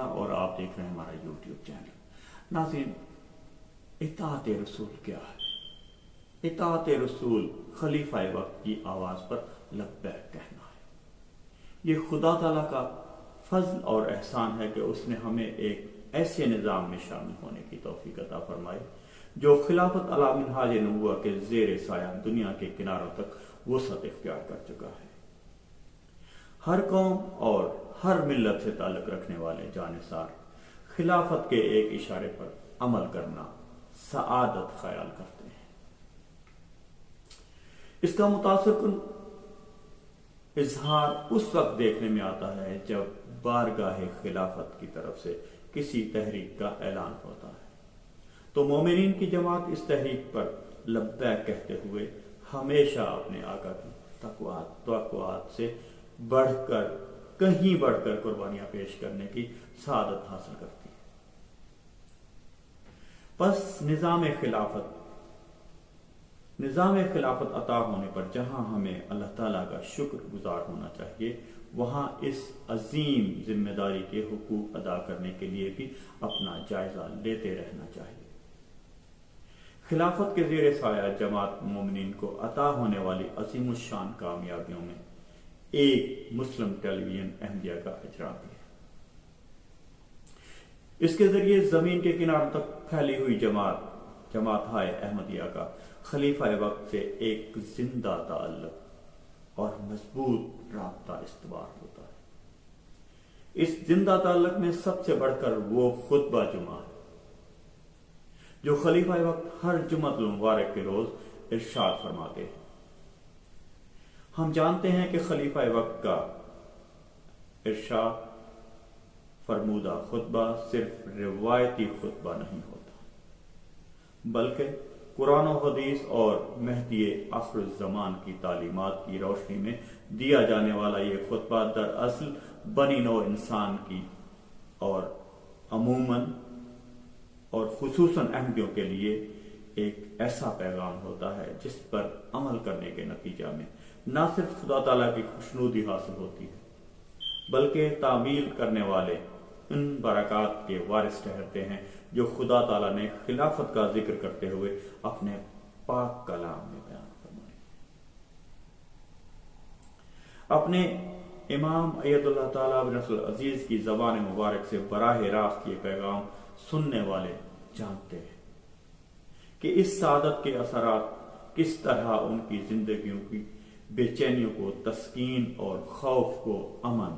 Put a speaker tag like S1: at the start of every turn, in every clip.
S1: اللہ اور آپ دیکھ رہے ہیں ہمارا یوٹیوب چینل۔ ناظرین، اطاعت رسول کیا ہے؟ اطاعت رسول خلیفہ وقت کی آواز پر لبیک کہنا ہے۔ یہ خدا تعالیٰ کا فضل اور احسان ہے کہ اس نے ہمیں ایک ایسے نظام میں شامل ہونے کی توفیق عطا فرمائی جو خلافت علی منہاج نبوت کے زیر سایہ دنیا کے کناروں تک وسعت اختیار کر چکا ہے۔ ہر قوم اور ہر ملت سے تعلق رکھنے والے جانثار خلافت کے ایک اشارے پر عمل کرنا سعادت خیال کرتے ہیں۔ اس کا متاثر کن اظہار اس وقت دیکھنے میں آتا ہے جب بارگاہ خلافت کی طرف سے کسی تحریک کا اعلان ہوتا ہے تو مومنین کی جماعت اس تحریک پر لبیک کہتے ہوئے ہمیشہ اپنے آقا کی توقعات سے کہیں بڑھ کر قربانیاں پیش کرنے کی سعادت حاصل کرتی ہے۔ پس نظام خلافت عطا ہونے پر جہاں ہمیں اللہ تعالیٰ کا شکر گزار ہونا چاہیے، وہاں اس عظیم ذمہ داری کے حقوق ادا کرنے کے لیے بھی اپنا جائزہ لیتے رہنا چاہیے۔ خلافت کے زیر سایہ جماعت مومنین کو عطا ہونے والی عظیم الشان کامیابیوں میں ایک مسلم ٹیلی ویژن احمدیہ کا اجرا بھی ہے۔ اس کے ذریعے زمین کے کناروں تک پھیلی ہوئی جماعت ہائے احمدیہ کا خلیفہ وقت سے ایک زندہ تعلق اور مضبوط رابطہ استوار ہوتا ہے۔ اس زندہ تعلق میں سب سے بڑھ کر وہ خطبہ جمعہ ہے جو خلیفہ وقت ہر جمعۃ المبارک کے روز ارشاد فرماتے ہیں۔ ہم جانتے ہیں کہ خلیفہ وقت کا ارشاد فرمودہ خطبہ صرف روایتی خطبہ نہیں ہوتا، بلکہ قرآن و حدیث اور مہدی آخر الزمان کی تعلیمات کی روشنی میں دیا جانے والا یہ خطبہ دراصل بنی نوع انسان کی اور عموماً اور خصوصاً احمدیوں کے لیے ایک ایسا پیغام ہوتا ہے جس پر عمل کرنے کے نتیجہ میں نہ صرف خدا تعالیٰ کی خوشنودی حاصل ہوتی ہے بلکہ تعمیل کرنے والے ان برکات کے وارث ٹھہرتے ہیں جو خدا تعالیٰ نے خلافت کا ذکر کرتے ہوئے اپنے پاک کلام میں بیان فرمائے۔ اپنے امام ایت اللہ تعالیٰ بن نصر العزیز کی زبان مبارک سے براہ راست یہ پیغام سننے والے جانتے ہیں کہ اس سعادت کے اثرات کس طرح ان کی زندگیوں کی بے چینیوں کو تسکین اور خوف کو امن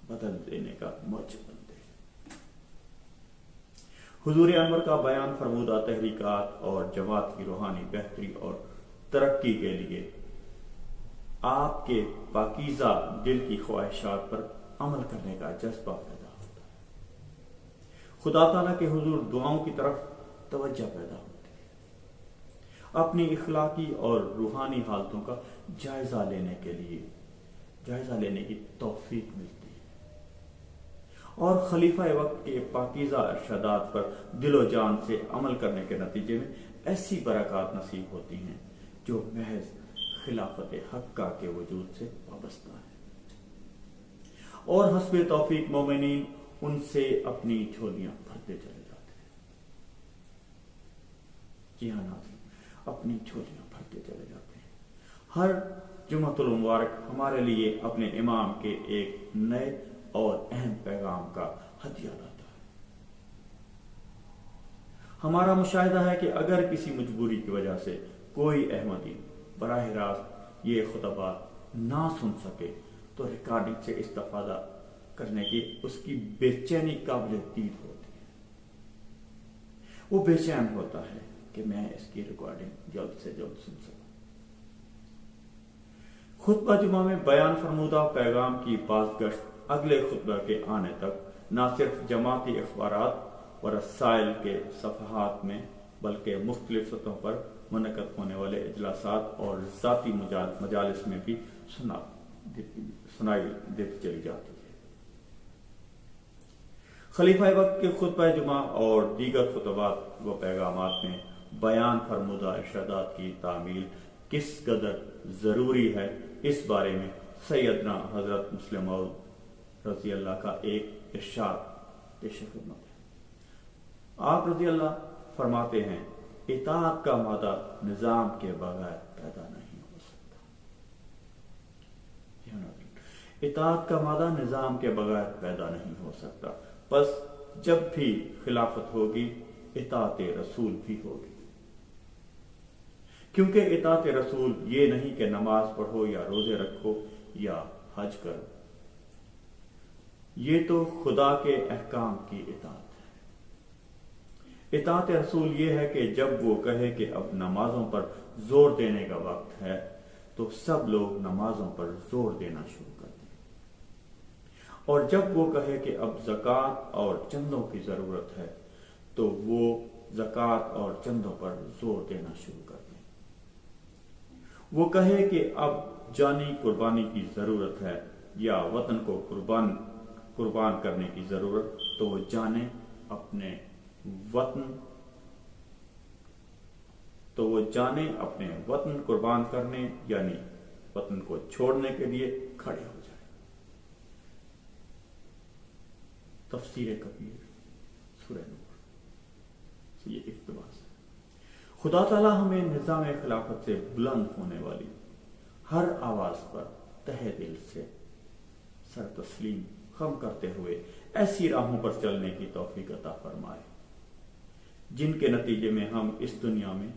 S1: بدل دینے کا موجب بنتے ہیں۔ حضور انور کا بیان فرمودہ تحریکات اور جماعت کی روحانی بہتری اور ترقی کے لیے آپ کے پاکیزہ دل کی خواہشات پر عمل کرنے کا جذبہ پیدا ہوتا ہے۔ خدا تعالیٰ کے حضور دعاؤں کی طرف توجہ پیدا ہوتی ہے۔ اپنی اخلاقی اور روحانی حالتوں کا جائزہ لینے کی توفیق ملتی ہے اور خلیفہ وقت کے پاکیزہ ارشادات پر دل و جان سے عمل کرنے کے نتیجے میں ایسی برکات نصیب ہوتی ہیں جو محض خلافت حقہ کے وجود سے وابستہ ہے، اور حسب توفیق مومنین ان سے اپنی جھولیاں بھرتے چلے جاتے ہیں۔ جی ہاں ناظرین، اپنی جھولیاں بھرتے چلے جاتے ہیں۔ ہر جمعۃ المبارک ہمارے لیے اپنے امام کے ایک نئے اور اہم پیغام کا ہدیہ لاتا ہے۔ ہمارا مشاہدہ ہے کہ اگر کسی مجبوری کی وجہ سے کوئی احمدی براہ راست یہ خطبات نہ سن سکے تو ریکارڈنگ سے استفادہ کرنے کی اس کی بے چینی قابل دید ہوتی ہے۔ وہ بے چین ہوتا ہے کہ میں اس کی ریکارڈنگ جلد سے جلد سن سکوں۔ خطبہ جمعہ میں بیان فرمودہ پیغام کی بازگشت اگلے خطبہ کے آنے تک نہ صرف جماعتی اخبارات و رسائل کے صفحات میں بلکہ مختلف سطحوں پر منعقد ہونے والے اجلاسات اور ذاتی مجالس میں بھی سنائی دیتی چلی جاتی ہے۔ خلیفہ وقت کے خطبہ جمعہ اور دیگر خطبات و پیغامات میں بیان فرمودہ ارشادات کی تعمیل کس قدر ضروری ہے، اس بارے میں سیدنا حضرت مسلم موعود رضی اللہ کا ایک ارشاد پیش خدمت ہے۔ آپ رضی اللہ فرماتے ہیں اطاعت کا مادہ نظام کے بغیر پیدا نہیں ہو سکتا۔ اطاعت کا مادہ نظام کے بغیر پیدا نہیں ہو سکتا، پس جب بھی خلافت ہوگی اطاعت رسول بھی ہوگی، کیونکہ اطاعت رسول یہ نہیں کہ نماز پڑھو یا روزے رکھو یا حج کرو، یہ تو خدا کے احکام کی اطاعت ہے۔ اطاعت رسول یہ ہے کہ جب وہ کہے کہ اب نمازوں پر زور دینے کا وقت ہے تو سب لوگ نمازوں پر زور دینا شروع کر دیں، اور جب وہ کہے کہ اب زکوٰۃ اور چندوں کی ضرورت ہے تو وہ زکوٰۃ اور چندوں پر زور دینا شروع کر دیں۔ وہ کہے کہ اب جانی قربانی کی ضرورت ہے یا وطن کو قربان کرنے کی ضرورت، تو وہ جانے اپنے وطن قربان کرنے یعنی وطن کو چھوڑنے کے لیے کھڑے ہو جائے۔ تفسیر کبیر سورہ نور سے یہ اقتباس ہے۔ خدا تعالی ہمیں نظام خلافت سے بلند ہونے والی ہر آواز پر تہہ دل سے سر تسلیم خم کرتے ہوئے ایسی راہوں پر چلنے کی توفیق عطا فرمائے جن کے نتیجے میں ہم اس دنیا میں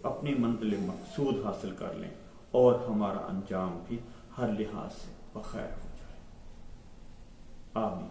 S1: اپنی منزل مقصود حاصل کر لیں اور ہمارا انجام بھی ہر لحاظ سے بخیر ہو جائے۔ آمین۔